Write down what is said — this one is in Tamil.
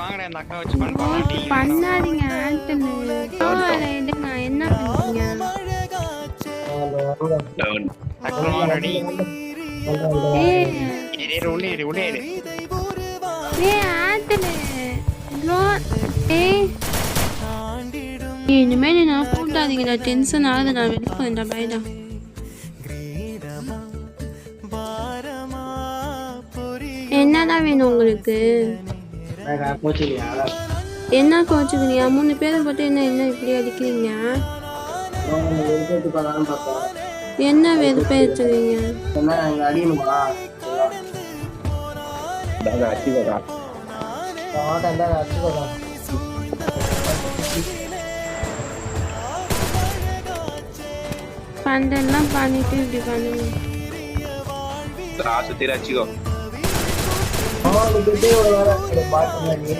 வாங்கடா இந்த அக்கா வச்சு பண்ணலாம் டீ பண்ணாதீங்க ஆண்டனு எடுங்க என்ன பண்றீங்க டக்குனு வாங்கடா டீ ஏய் உள்ளே ஏய் ஆண்டனு ப்ரோ ஏய் இனிமே நான் கூட்டாதீங்கடா டென்ஷன் ஆகுது நான் வெளில போறேன்டா பைடா என்னடா வேணும் உங்களுக்கு என்ன கோச்சுக்கிறீங்க 3 பேரை போட்டு என்ன இப்படி அடிக்கிறீங்க என்ன வெறுப்பேற்றுறீங்க பண்டெல்லாம் பண்ணிட்டு இப்படி பண்ணுங்க அடிச்சுக்கோ பாட்டு